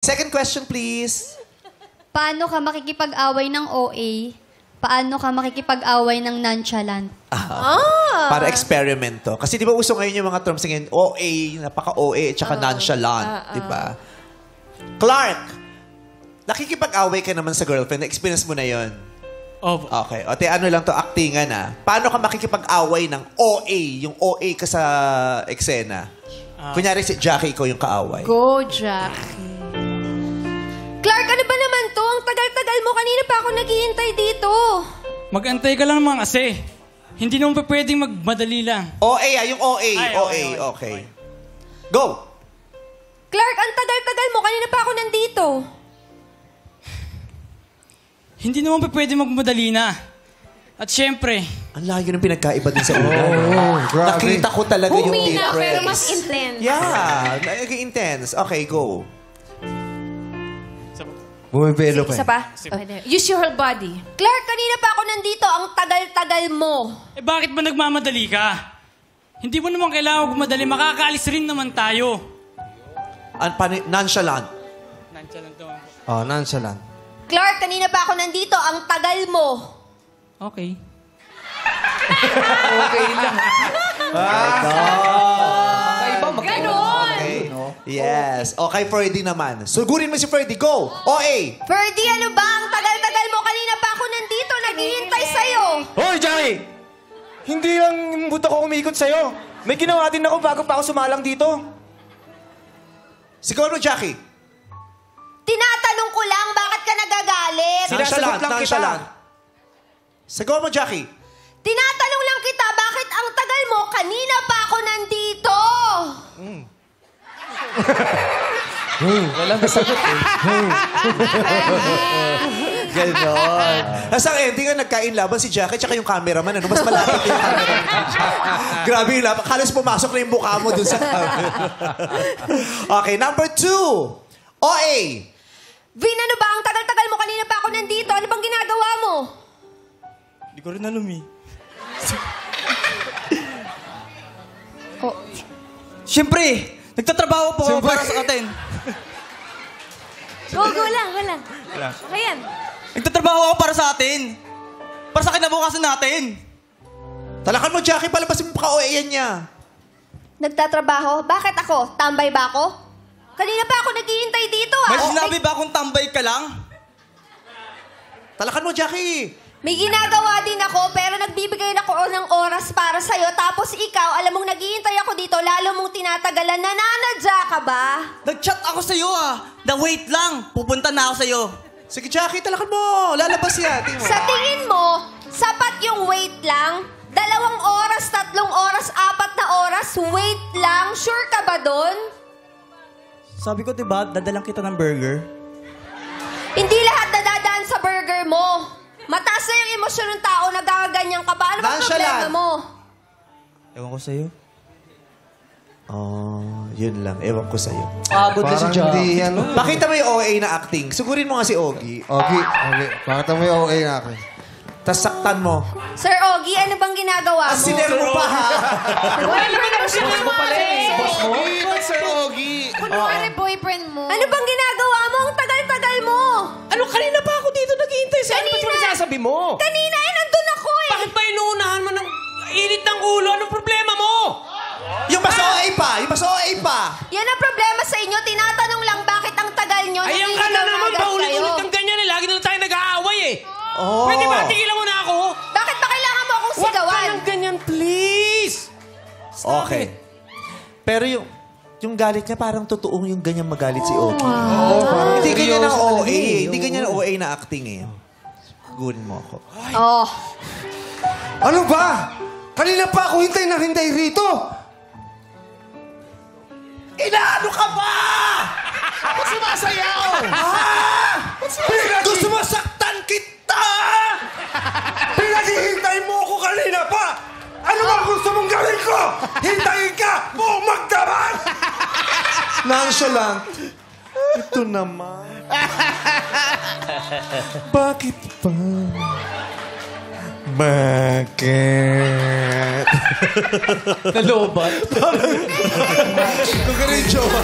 Second question, please. Paano ka makikipag-away ng OA? Paano ka makikipag-away ng nonchalant? Para eksperimento. Kasi di ba uso ngayon yung mga terms ngayon, OA, napaka-OA, at saka nonchalant. Di ba? Clark, nakikipag-away ka naman sa girlfriend. Na-experience mo na yon. Opo. Okay. O, ano lang to, actingan na. Paano ka makikipag-away ng OA, yung OA ka sa eksena? Kunyari si Jackie, ikaw yung kaaway. Go, Jackie. Clark, ano ba naman to? Ang tagal-tagal mo. Kanina pa ako naghihintay dito. Mag-antay ka lang naman kasi. Hindi naman pa pwedeng magmadali lang. OA, yung OA. Ay, OA, okay. Go! Clark, ang tagal-tagal mo. Kanina pa ako nandito. Hindi naman pa pwedeng magmadali na. At syempre, Ang layo ng pinagkaiba din sa una. Nakita ko talaga yung Humina, difference. pero mas intense. Yeah, naging intense. Okay, go. Bumibelo pa. Isa pa? Use your whole body. Clark, kanina pa ako nandito. Ang tagal-tagal mo. eh bakit ba nagmamadali ka? Hindi mo naman kailangan magmadali. Makakaalis rin naman tayo. Nonchalant. Nonchalant naman po. Oh, nonchalant. Clark, kanina pa ako nandito. Ang tagal mo. Okay. Ganon. Okay. Yes. Okay, Ferdy naman. Sugurin mo si Ferdy. Go! OA! Ferdy, ano ba? Ang tagal-tagal mo. Kanina pa ako nandito. Naghihintay sa'yo. Hoy, Jackie! Hindi lang buta ko umikot sa'yo. May ginawa din ako bago pa ako sumalang dito. Sigaw mo, Jackie. Tinatanong ko lang, bakit ka nagagalit? Sinasagot lang kita. Sigaw mo, Jackie. Tinatanong lang kita, bakit ang tagal mo? Kanina pa ako nandito. Walang nasagot eh. Ganon. Nasa ending nga nagkain laban si Jackie tsaka yung cameraman. Ano? Mas malapit yung cameraman. Grabe yung laban. Halos pumasok na yung mukha mo dun sa camera. Okay, number 2. OA. Vin, ano ba? Ang tagal-tagal mo. Kanina pa ako nandito. Ano bang ginagawa mo? Hindi ko rin alam eh. Siyempre, nagtatrabaho po ako para sa atin. Go lang. Okay yan. Nagtatrabaho ako para sa atin. Para sa kinabukasan natin. Talakan mo, Jackie. Palabasin mo pa OA yan niya. Nagtatrabaho? Bakit ako? Tambay ba ako? Kanina pa ako naghihintay dito ah. May sinabi ba kung tambay ka lang? Talakan mo, Jackie. May ginagawa din ako, pero nagbibigay ako ng oras para sa'yo. Tapos ikaw, alam mong naghihintay ako dito, lalo mong tinatagalan. Nananadya ka ba? Nag-chat ako sa'yo wait lang. Pupunta na ako sa'yo. Sige, Jackie. Talakan mo. Lalabas yan. Tingin mo. Sa tingin mo, sapat yung wait lang? 2 oras, 3 oras, 4 na oras, wait lang? Sure ka ba dun? Sabi ko, diba, dadalang kita ng burger. Hindi lahat nadadaan sa burger mo. Mataas na yung emosyon ng tao, nagaganyan ka pa. Ano ba problema mo? Ewan ko sa'yo. Oh, yun lang. Ewan ko sa'yo. Pagod na si Jackie. Pakita mo yung OA na acting. Sugurin mo nga si Ogie. Okay. Pakita mo yung OA na akin. Tapos saktan mo. Sir Ogie, ano bang ginagawa mo? Asiner mo pa, ha? Boss mo pala eh. Sir Ogie. Kunwari boyfriend mo. Ano bang ginagawa mo? Ang tagal-tagal mo. Ano, kanina pa ako dito naghihintay sa'yo. Ano ba Kanina. sinasabi mo? Kanina nandun ako eh. Bakit ba inuunahan mo ng init ng ulo? Anong problema mo? Yung mas OA pa! Yung mas OA pa! Yan ang problema sa inyo. Tinatanong lang bakit ang tagal nyo. Ayan ka na naman, paulit-ulit ng ganyan eh. Lagi na lang tayo nag-aaway eh. Oh. Pwede ba, tigilan mo na ako? Bakit ba kailangan mo akong Huwag ka sigawan? ng ganyan, please. Okay. Pero yung galit niya parang totoong yung ganyan magalit si Ogie. Hindi ganyan ang OA eh. Hindi ganyan ang OA na acting eh. Gugurin mo ako. Oh. Ano ba? Kanina pa ako hintay na hintay rito. Inaano ka ba? Ba't sumasayaw? Gusto mo saktan kita? Pinaghihintay mo ako kanina pa. Ano ba gusto mong gawin ko? Hintayin ka o magdamag? Nonchalant. Ito naman. Bakit pa? Bakit? Nalobat. Kung ka rin, jowa.